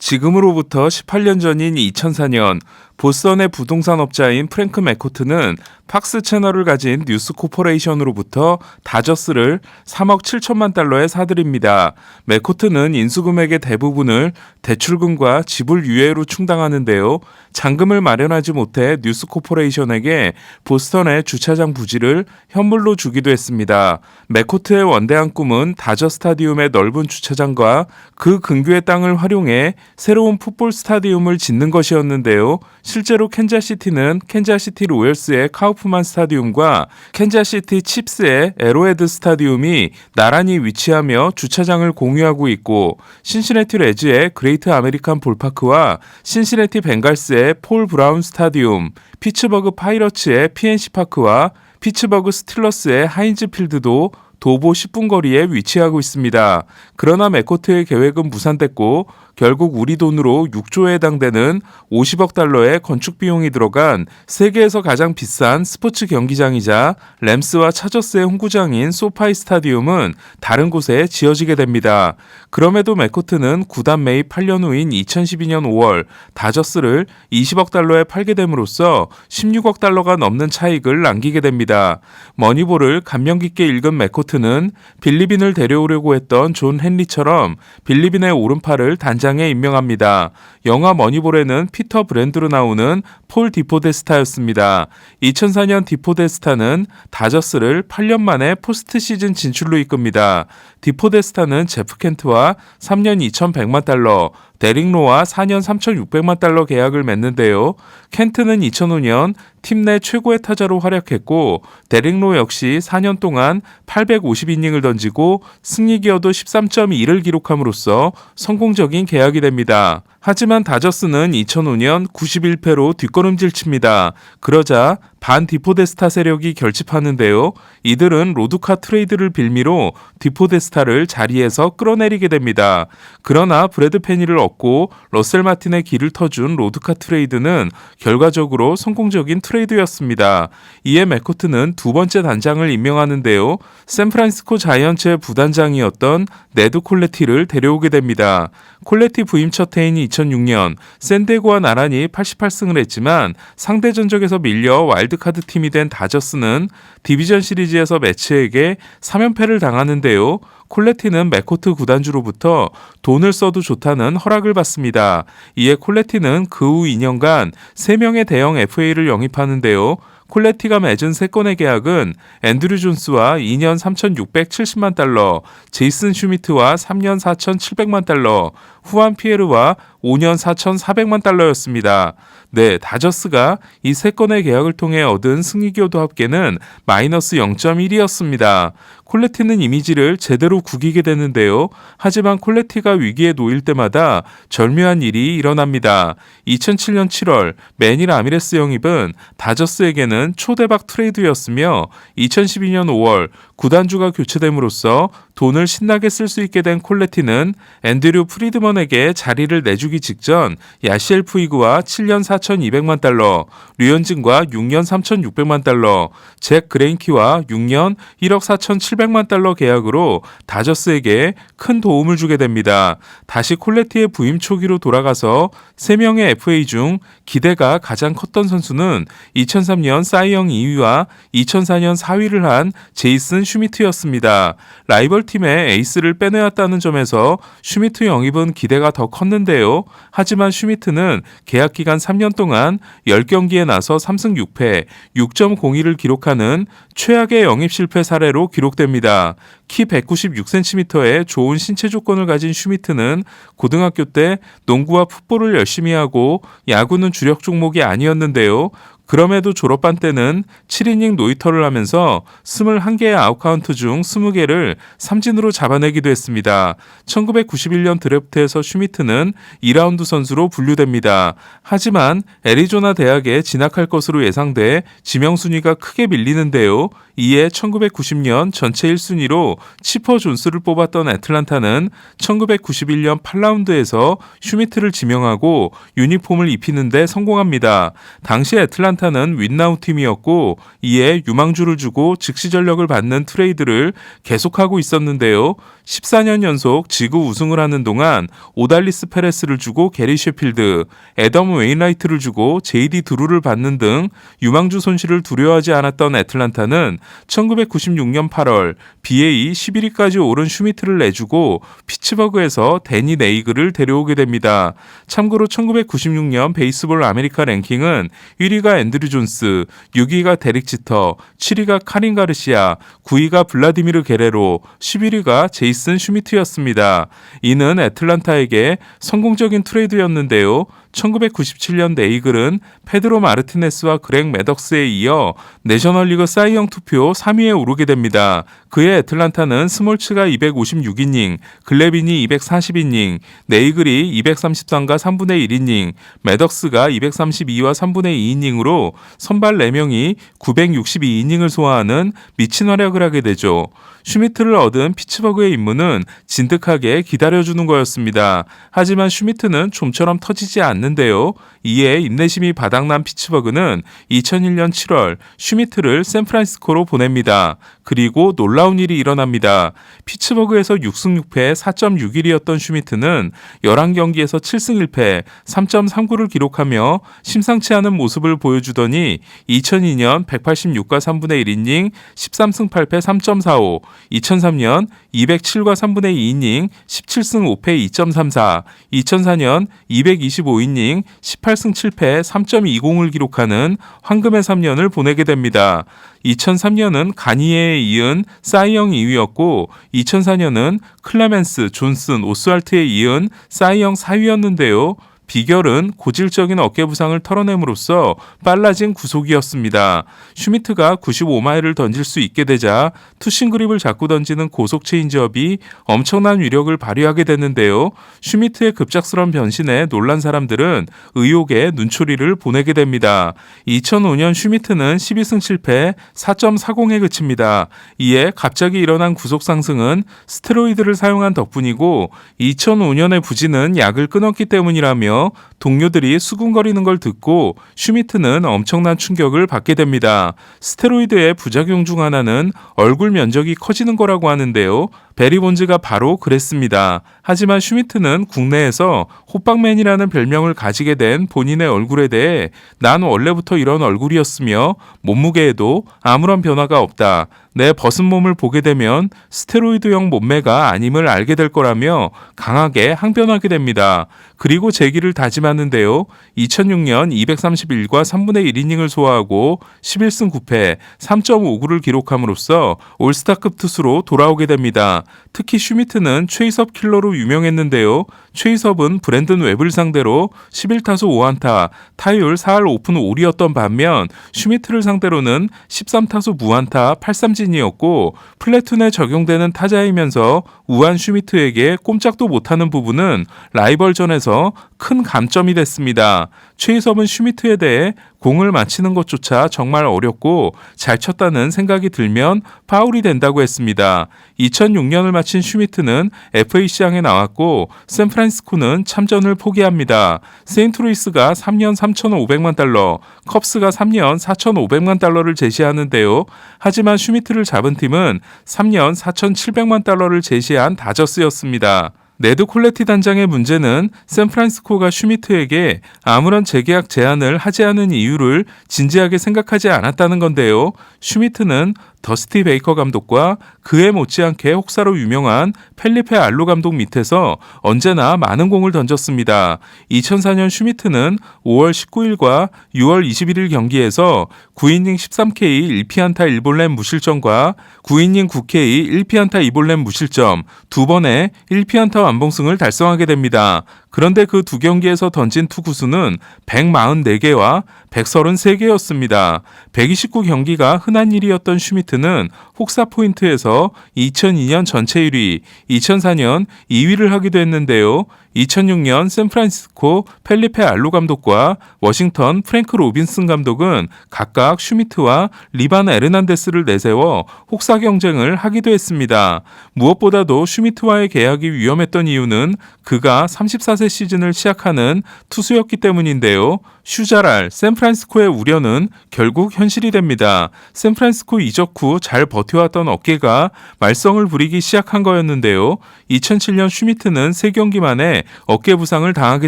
지금으로부터 18년 전인 2004년 보스턴의 부동산 업자인 프랭크 맥코트는 팍스 채널을 가진 뉴스 코퍼레이션으로부터 다저스를 3억 7천만 달러에 사들입니다. 맥코트는 인수금액의 대부분을 대출금과 지불 유예로 충당하는데요. 잔금을 마련하지 못해 뉴스 코퍼레이션에게 보스턴의 주차장 부지를 현물로 주기도 했습니다. 맥코트의 원대한 꿈은 다저 스타디움의 넓은 주차장과 그 근교의 땅을 활용해 새로운 풋볼 스타디움을 짓는 것이었는데요. 실제로 캔자시티는 캔자시티 로열스의 카우프만 스타디움과 캔자시티 칩스의 에로헤드 스타디움이 나란히 위치하며 주차장을 공유하고 있고, 신시내티 레즈의 그레이트 아메리칸 볼파크와 신시내티 벵갈스의 폴 브라운 스타디움, 피츠버그 파이러츠의 PNC 파크와 피츠버그 스틸러스의 하인즈 필드도 도보 10분 거리에 위치하고 있습니다. 그러나 맥코트의 계획은 무산됐고 결국 우리 돈으로 6조에 해당되는 50억 달러의 건축 비용이 들어간 세계에서 가장 비싼 스포츠 경기장이자 램스와 차저스의 홈구장인 소파이 스타디움은 다른 곳에 지어지게 됩니다. 그럼에도 맥코트는 구단 매입 8년 후인 2012년 5월 다저스를 20억 달러에 팔게 됨으로써 16억 달러가 넘는 차익을 남기게 됩니다. 머니볼을 감명 깊게 읽은 맥코트는 빌리빈을 데려오려고 했던 존 헨리처럼 빌리빈의 오른팔을 단장에 임명합니다. 영화 머니볼에는 피터 브랜드로 나오는 폴 디포데스타였습니다. 2004년 디포데스타는 다저스를 8년 만에 포스트 시즌 진출로 이끕니다. 디포데스타는 제프 켄트와 3년 2,100만 달러, 데릭 로와 4년 3,600만 달러 계약을 맺는데요. 켄트는 2005년 팀 내 최고의 타자로 활약했고, 데릭 로 역시 4년 동안 850이닝을 던지고 승리 기여도 13.1을 기록함으로써 성공적인 계약이 됩니다. 하지만 다저스는 2005년 91패로 뒷걸음질 칩니다. 그러자 반 디포데스타 세력이 결집하는데요. 이들은 로드카 트레이드를 빌미로 디포데스타를 자리에서 끌어내리게 됩니다. 그러나 브래드 페니를 얻고 러셀 마틴의 길을 터준 로드카 트레이드는 결과적으로 성공적인 트레이드였습니다. 이에 맥코트는 두 번째 단장을 임명하는데요. 샌프란시스코 자이언츠의 부단장이었던 네드 콜레티를 데려오게 됩니다. 콜레티 부임 첫 해인 2006년 샌디에고와 나란히 88승을 했지만 상대 전적에서 밀려 와일드카드 팀이 된 다저스는 디비전 시리즈에서 매치에게 3연패를 당하는데요. 콜레티는 맥코트 구단주로부터 돈을 써도 좋다는 허락을 받습니다. 이에 콜레티는 그 후 2년간 3명의 대형 FA를 영입하는데요. 콜레티가 맺은 3건의 계약은 앤드류 존스와 2년 3,670만 달러, 제이슨 슈미트와 3년 4,700만 달러, 후안 피에르와 5년 4,400만 달러였습니다. 네, 다저스가 이 3건의 계약을 통해 얻은 승리기여도 합계는 마이너스 0.1이었습니다. 콜레티는 이미지를 제대로 구기게 되는데요. 하지만 콜레티가 위기에 놓일 때마다 절묘한 일이 일어납니다. 2007년 7월 매닐 아미레스 영입은 다저스에게는 초대박 트레이드였으며 2012년 5월 구단주가 교체됨으로써 돈을 신나게 쓸 수 있게 된 콜레티는 앤드류 프리드먼에게 자리를 내주기 직전 야시엘 푸이그와 7년 4,200만 달러, 류현진과 6년 3,600만 달러, 잭 그레인키와 6년 1억 4,700만 달러 계약으로 다저스에게 큰 도움을 주게 됩니다. 다시 콜레티의 부임 초기로 돌아가서 3명의 FA 중 기대가 가장 컸던 선수는 2003년 사이영 2위와 2004년 4위를 한 제이슨 슈미트였습니다. 라이벌 팀의 에이스를 빼내왔다는 점에서 슈미트 영입은 기대가 더 컸는데요. 하지만 슈미트는 계약 기간 3년 동안 10경기에 나서 3승 6패, 6.02를 기록하는 최악의 영입 실패 사례로 기록됩니다. 키 196cm의 좋은 신체 조건을 가진 슈미트는 고등학교 때 농구와 풋볼을 열심히 하고 야구는 주력 종목이 아니었는데요. 그럼에도 졸업반 때는 7이닝 노히터를 하면서 21개의 아웃카운트 중 20개를 삼진으로 잡아내기도 했습니다. 1991년 드래프트에서 슈미트는 2라운드 선수로 분류됩니다. 하지만 애리조나 대학에 진학할 것으로 예상돼 지명 순위가 크게 밀리는데요. 이에 1990년 전체 1순위로 치퍼 존스를 뽑았던 애틀란타는 1991년 8라운드에서 슈미트를 지명하고 유니폼을 입히는 데 성공합니다. 당시 애틀란타는 윈나우 팀이었고 이에 유망주를 주고 즉시 전력을 받는 트레이드를 계속하고 있었는데요. 14년 연속 지구 우승을 하는 동안 오달리스 페레스를 주고 게리 셰필드, 애덤 웨인라이트를 주고 제이디 드루를 받는 등 유망주 손실을 두려워하지 않았던 애틀란타는 1996년 8월 BA 11위까지 오른 슈미트를 내주고 피츠버그에서 데니 네이글을 데려오게 됩니다. 참고로 1996년 베이스볼 아메리카 랭킹은 1위가 앤드류 존스, 6위가 데릭 지터, 7위가 카린 가르시아, 9위가 블라디미르 게레로, 11위가 제이슨 슈미트였습니다. 이는 애틀란타에게 성공적인 트레이드였는데요. 1997년 네이글은 페드로 마르티네스와 그렉 매덕스에 이어 내셔널리그 사이영 투표 3위에 오르게 됩니다. 그해 애틀란타는 스몰츠가 256이닝, 글래빈이 240이닝, 네이글이 233과 3분의 1이닝, 매덕스가 232와 3분의 2이닝으로 선발 4명이 962이닝을 소화하는 미친 활약을 하게 되죠. 슈미트를 얻은 피츠버그의 임무는 진득하게 기다려주는 거였습니다. 하지만 슈미트는 좀처럼 터지지 않는데요. 이에 인내심이 바닥난 피츠버그는 2001년 7월 슈미트를 샌프란시스코로 보냅니다. 그리고 놀라운 일이 일어납니다. 피츠버그에서 6승 6패 4.61이었던 슈미트는 11경기에서 7승 1패 3.39를 기록하며 심상치 않은 모습을 보여주더니 2002년 186과 3분의 1이닝 13승 8패 3.45, 2003년 207과 3분의 2이닝 17승 5패 2.34, 2004년 225이닝 18승 7패 3.20을 기록하는 황금의 3년을 보내게 됩니다. 2003년은 가니에에 이은 사이영 2위였고 2004년은 클레멘스, 존슨, 오스왈트에 이은 사이영 4위였는데요. 비결은 고질적인 어깨 부상을 털어냄으로써 빨라진 구속이었습니다. 슈미트가 95마일을 던질 수 있게 되자 투심 그립을 잡고 던지는 고속 체인지업이 엄청난 위력을 발휘하게 됐는데요. 슈미트의 급작스러운 변신에 놀란 사람들은 의혹의 눈초리를 보내게 됩니다. 2005년 슈미트는 12승 7패 4.40에 그칩니다. 이에 갑자기 일어난 구속 상승은 스테로이드를 사용한 덕분이고 2005년의 부진은 약을 끊었기 때문이라며 동료들이 수군거리는 걸 듣고 슈미트는 엄청난 충격을 받게 됩니다. 스테로이드의 부작용 중 하나는 얼굴 면적이 커지는 거라고 하는데요. 베리 본즈가 바로 그랬습니다. 하지만 슈미트는 국내에서 호빵맨이라는 별명을 가지게 된 본인의 얼굴에 대해 난 원래부터 이런 얼굴이었으며 몸무게에도 아무런 변화가 없다. 내 벗은 몸을 보게 되면 스테로이드형 몸매가 아님을 알게 될 거라며 강하게 항변하게 됩니다. 그리고 재기를 다짐하는데요. 2006년 231과 3분의 1이닝을 소화하고 11승 9패 3.59를 기록함으로써 올스타급 투수로 돌아오게 됩니다. 특히 슈미트는 최이섭 킬러로 유명했는데요. 최이섭은 브랜든 웹을 상대로 11타수 5안타, 타율 4할 5푼 5리였던 반면 슈미트를 상대로는 13타수 무안타 8삼진이었고 플래툰에 적용되는 타자이면서 우한 슈미트에게 꼼짝도 못하는 부분은 라이벌전에서 큰 감점이 됐습니다. 최이섭은 슈미트에 대해 공을 맞히는 것조차 정말 어렵고 잘 쳤다는 생각이 들면 파울이 된다고 했습니다. 2006년을 마친 슈미트는 FA 시장에 나왔고 샌프란시스코는 참전을 포기합니다. 세인트루이스가 3년 3,500만 달러, 컵스가 3년 4,500만 달러를 제시하는데요. 하지만 슈미트를 잡은 팀은 3년 4,700만 달러를 제시한 다저스였습니다. 네드 콜레티 단장의 문제는 샌프란시스코가 슈미트에게 아무런 재계약 제안을 하지 않은 이유를 진지하게 생각하지 않았다는 건데요. 슈미트는 더스티 베이커 감독과 그에 못지않게 혹사로 유명한 펠리페 알로 감독 밑에서 언제나 많은 공을 던졌습니다. 2004년 슈미트는 5월 19일과 6월 21일 경기에서 9이닝 13K 1피안타 1볼넷 무실점과 9이닝 9K 1피안타 2볼넷 무실점 2번의 1피안타 완봉승을 달성하게 됩니다. 그런데 그 두 경기에서 던진 투구수는 144개와 133개였습니다. 129경기가 흔한 일이었던 슈미트는 혹사 포인트에서 2002년 전체 1위, 2004년 2위를 하기도 했는데요. 2006년 샌프란시스코 펠리페 알로 감독과 워싱턴 프랭크 로빈슨 감독은 각각 슈미트와 리반 에르난데스를 내세워 혹사 경쟁을 하기도 했습니다. 무엇보다도 슈미트와의 계약이 위험했던 이유는 그가 34세 시즌을 시작하는 투수였기 때문인데요. 슈자랄, 샌프란시스코의 우려는 결국 현실이 됩니다. 샌프란시스코 이적 후 잘 버텨왔던 어깨가 말썽을 부리기 시작한 거였는데요. 2007년 슈미트는 3경기 만에 어깨 부상을 당하게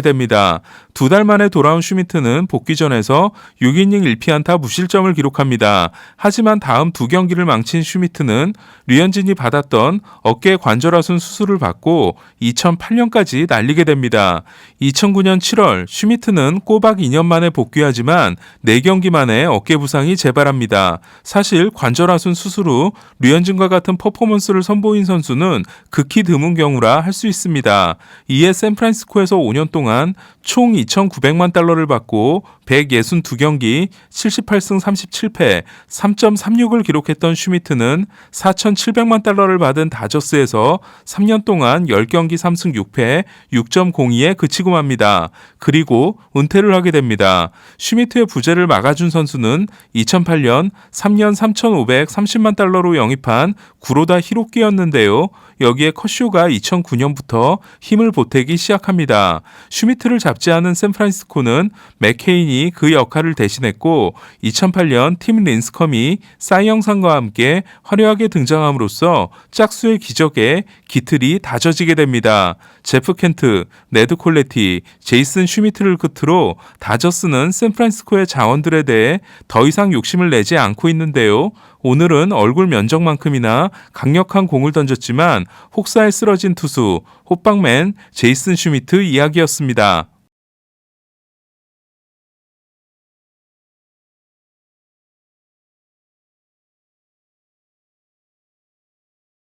됩니다. 2달 만에 돌아온 슈미트는 복귀전에서 6이닝 1피안타 무실점을 기록합니다. 하지만 다음 2경기를 망친 슈미트는 류현진이 받았던 어깨 관절하순 수술을 받고 2008년까지 날리게 됩니다. 2009년 7월 슈미트는 꼬박 2년 만에 복귀하지만 4경기 만에 어깨 부상이 재발합니다. 사실 관절하순 수술 후 류현진과 같은 퍼포먼스를 선보인 선수는 극히 드문 경우라 할 수 있습니다. 이에 샌프란시스코에서 5년 동안 총 2,900만 달러를 받고 162경기 78승 37패 3.36을 기록했던 슈미트는 4,700만 달러를 받은 다저스에서 3년 동안 10경기 3승 6패 6.02에 그치고 맙니다. 그리고 은퇴를 하게 됩니다. 슈미트의 부재를 막아준 선수는 2008년 3년 3,530만 달러로 영입한 구로다 히로키였는데요. 여기에 커쇼가 2009년부터 힘을 보태기 시작합니다. 슈미트를 잡지 않은 샌프란시스코는 맥케인이 그 역할을 대신했고 2008년 팀 린스컴이 사이 영상과 함께 화려하게 등장함으로써 짝수의 기적에 깃틀이 다져지게 됩니다. 제프 켄트, 네드 콜레티, 제이슨 슈미트를 끝으로 다저스는 샌프란시스코의 자원들에 대해 더 이상 욕심을 내지 않고 있는데요. 오늘은 얼굴 면적만큼이나 강력한 공을 던졌지만 혹사에 쓰러진 투수 호빵맨 제이슨 슈미트 이야기였습니다.